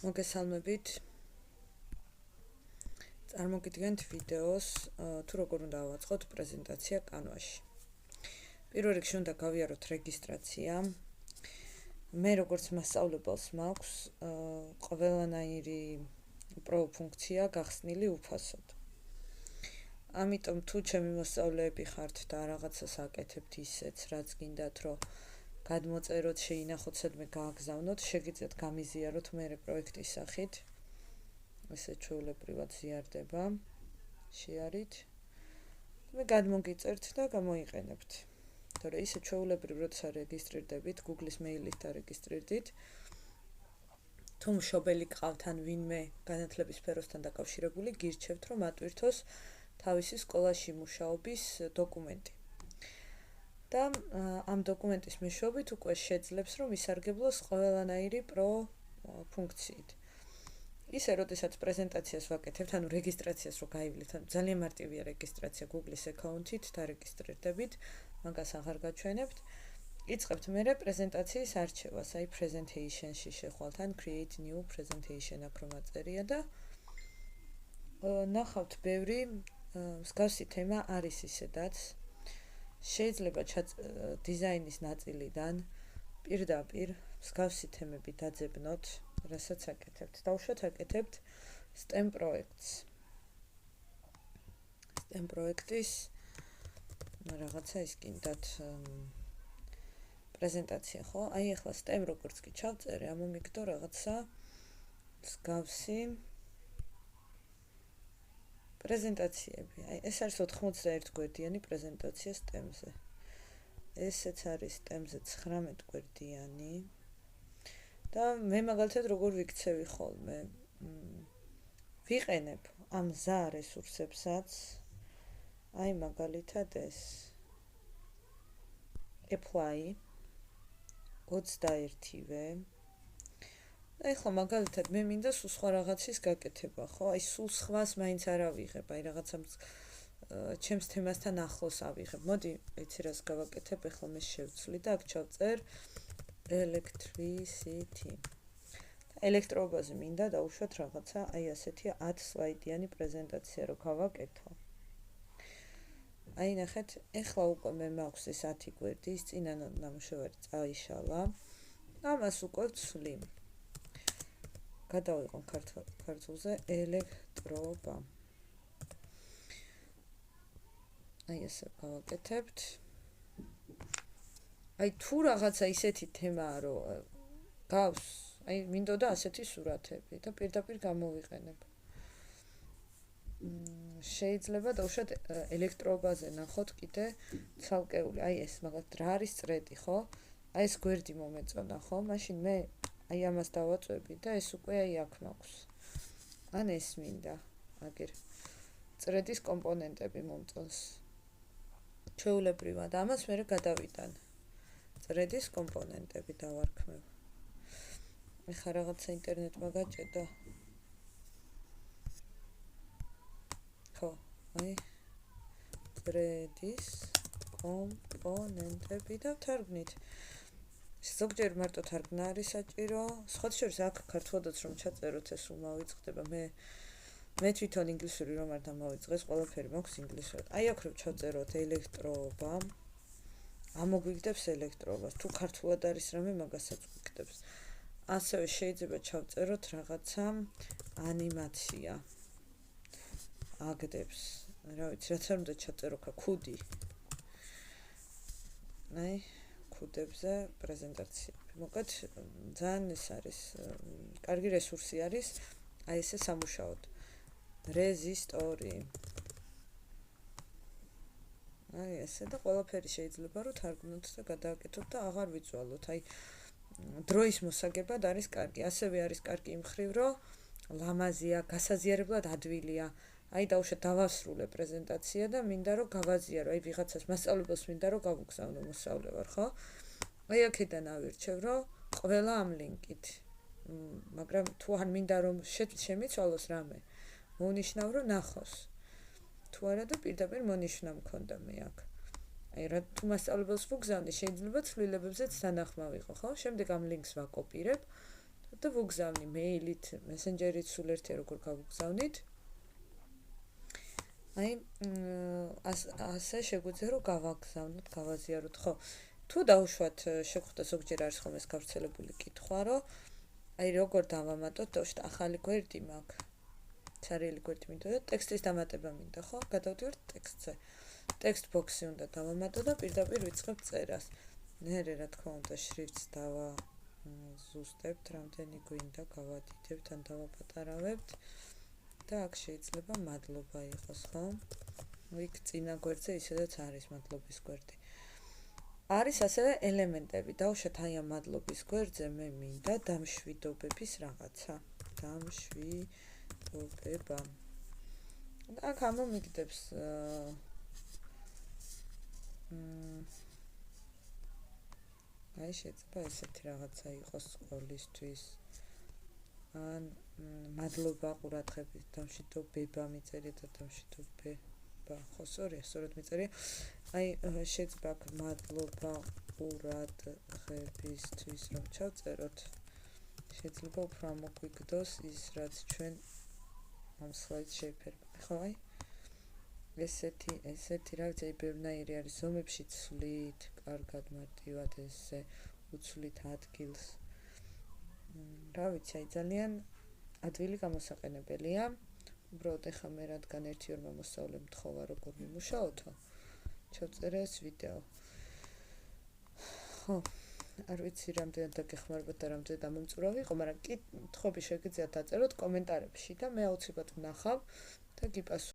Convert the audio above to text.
მოგესალმებით. წარმოგიდგენთ ვიდეოს თუ როგორ უნდა ავაწყოთ პრეზენტაცია Canva-ში. პირველ რიგში უნდა გავიაროთ რეგისტრაცია. მე როგორც მასწავლებელს მაქვს ყველანაირი პრო ფუნქცია გახსნილი უფასოდ. ამიტომ თუ ჩემი მოსწავლეები ხართ და რაღაცას აკეთებთ ისეც, რაც გინდათ, რომ გადმოწეროთ, შეინახოთ, სადმე გააგზავნოთ, შეგიძლიათ გამიზიაროთ მერე პროექტის სახით. ესე ჩვეულებრივად ზიარდება. შეარით. მე გადმოგიწერთ და გამოიყენებთ. თორე ისე ჩვეულებრივ როცა რეგისტრირდებით, Google-ის მეილით დარეგისტრირდით, თუ მშობელი გყავთ ან ვინმე განათლების სფეროსთან დაკავშირებული, გირჩევთ, რომ ატვირთოს თავისი სკოლაში მუშაობის დოკუმენტი. და ამ დოკუმენტის მეშვეობით უკვე შეძლებს, რომ ისარგებლოს ყველანაირი პრო ფუნქციით. ისე, როდესაც პრეზენტაციას ვაკეთებთ, ანუ რეგისტრაციას რო გაივლით, ანუ ძალიან მარტივია რეგისტრაცია Google-ის აკაუნთით, დარეგისტრირდებით, მაგას აღარ გაჩვენებთ. იწყებთ მერე პრეზენტაციის არჩევას, აი presentation-ში შეხვალთ, ან create new presentation აქ რომ აწერია და ნახავთ ბევრი მსგავსი თემა არის ისედაც. შეიძლება დიზაინის ნაწილიდან პირდაპირ მსგავსი თემები დაძებნოთ, რასაც აკეთებთ. დავუშვათ აკეთებთ STEM პროექტს. STEM პროექტის რაღაცა ის გინდათ პრეზენტაცია, ხო? აი ახლა STEM როგორც კი ჩავწერე, ამომიგდო რაღაცა მსგავსი პრეზენტაციები. აი ეს არის 91 გვერდიანი პრეზენტაცია STEM-ზე. ესეც არის STEM-ზე 19 გვერდიანი. და მე მაგალითად როგორ ვიქცევი ხოლმე? ვიყენებ ამ ზა რესურსებსაც. აი მაგალითად ეს apply 21-ვე. ეხლა მაგალითად მე მინდა სულ სხვა რაღაცის გაკეთება, ხო? აი სულ სხვას მაინც არ ავიღებ, აი რაღაცა ჩემს თემასთან ახლოს ავიღებ. მოდი, იცი რას გავაკეთებ, ეხლა მე შევცვლი და აქ ჩავწერ electricity. ელექტროობაზე მინდა დავუშვათ რაღაცა, აი ასეთი 10 სლაიდიანი პრეზენტაცია რო გავაკეთო. აი ნახეთ, ეხლა უკვე მე მაქვს ეს 10 გვერდი, ის წინა ნამუშევარი წაიშალა. ამას უკვე ვცვლი. გადავიყო ქართულზე ელექტროობა. აი ესე გავაკეთებთ. აი თუ რაღაცა ისეთი თემაა, რომ გავს, აი მინდოდა ასეთი სურათები და პირდაპირ გამოვიყენებ. შეიძლება დავუშვათ ელექტროობაზე ნახოთ კიდე ცალკეული, აი ეს მაგალითად რა არის წრედი, ხო? აი ეს გვერდი მომეწონა, ხო? მაშინ მე აი ამას დავაწვევი და ეს უკვე აი აქ მაქვს. ან ეს მინდა, აგერ წრედის კომპონენტები მომწონს. ჩვეულებრივად ამას მე გადავიტან. წრედის კომპონენტები დავარქმევ. ეხლა რაღაცა ინტერნეტმა გაჭედა. ხო, აი წრედის კომპონენტები და ვთარგმნით. ზოგჯერ მარტო თარგმნა არის საჭირო. სხვათა შორის აქ ქართულადაც რომ ჩაწეროთ ეს რომ მოვიწყდება, მე თვითონ ინგლისური რომ არ დამოვიწყეს, ყველაფერი მაქვს ინგლისურად. აი აქ რომ ჩაწეროთ ელექტროობა, ამოგვიგდებს ელექტროობას. თუ ქართულად არის რამე, მაგასაც გვიგდებს. ასევე შეიძლება ჩავწეროთ რაღაცა ანიმაცია. აგდებს. რა ვიცი, რაც არ უნდა ჩაწერო ქუდი. აი ქუდებზე პრეზენტაციები. მოკლედ ძალიან ეს არის კარგი რესურსი არის აი ესე სამუშაოდ. რეზისტორი. აი ესე და ყველაფერი შეიძლება რომ თარგმნოთ და გადააკეთოთ და აღარ ვიწვალოთ. აი დროის მოსაგებად არის კარგი. ასევე არის კარგი იმ მხრივ, რომ ლამაზია, გასაზიარებლად ადვილია. აი დავუშვათ დავასრულე პრეზენტაცია და მინდა რომ გავაზიარო, აი ვიღაცას მასწავლებელს მინდა რომ გავუგზავნო, მოსწავლე ვარ, ხო? აი აქედან ავირჩევ, რომ ყველა ამ ლინკით. მაგრამ თუ არ მინდა რომ შემიცვალოს რამე, მოუნიშნავ რომ ნახოს. თუ არა და პირდაპირ მონიშნა მქონდა მე აქ. აი რა თუ მასწავლებელს ვუგზავნე, შეიძლება ცვლილებებზეც თანახმა ვიყო, ხო? შემდეგ ამ ლინკს ვაკოპირებ და ვუგზავნი მეილით, მესენჯერით, სულ ერთია როგორ გავუგზავნით. აი, ასე შეგვიძლია რომ გავაგზავნოთ, გავაზიაროთ, ხო? თუ დაუშვათ შეგვხვდა ზოგჯერ არის ხომ ეს გავრცელებული კითხვა, რომ აი როგორ დავამატოთ, დავუშვათ ახალი გვერდი მაქვს. ცარიელი გვერდი მინდა და ტექსტის დამატება მინდა, ხო? გადავდივართ ტექსტზე. ტექსტ ბოქსი უნდა დავამატო და პირდაპირ ვიწყებ წერას. მერე რა თქმა უნდა შრიფტს დავაზუსტებთ, რამდენი გვინდა გავადიდებთ ან დავაპატარავებთ და აქ შეიძლება მადლობა იყოს, ხო? იქ წინა გვერდზე ისედაც არის მადლობის გვერდი. არის ასევე ელემენტები. დავუშვათ აი ამ მადლობის გვერდზე მე მინდა დამშვიდობების რაღაცა. დამშვიდობება. აქ ამომიგდებს აი შეიძლება ესეთი რაღაცა იყოს სკოლისთვის. ან მადლობა ყურადღებით, დამშვიდობება მიწერია და დამშვიდობება. ხო, სწორად მიწერია. აი შეიძლება აქ მადლობა ყურადღებისთვის რომ ჩავწეროთ. შეიძლება უფრო ამოგვიგდოს ის რაც ჩვენ ამ სლაიდს შევფერმებთ. ხო, აი ესეთი რა ვიცი, ბევრნაირი არის ზომებში ცვლით, კარგად მარტივად ესე უცვლით ადგილს. რა ვიცი, აი ძალიან ადვილი გამოსაყენებელია. უბრალოდ ეხლა მე რადგან 1-2 მოსწავლემ მთხოვა როგორ მიმუშაოთო, ჩავწერე ეს ვიდეო. ხო, არ ვიცი რამდენად დაგეხმარებათ და რამდენად ამომწურავი იყო, მაგრამ კითხები შეგიძლიათ დაწეროთ კომენტარებში და მე აუცილებლად ვნახავ და გიპასუხებ.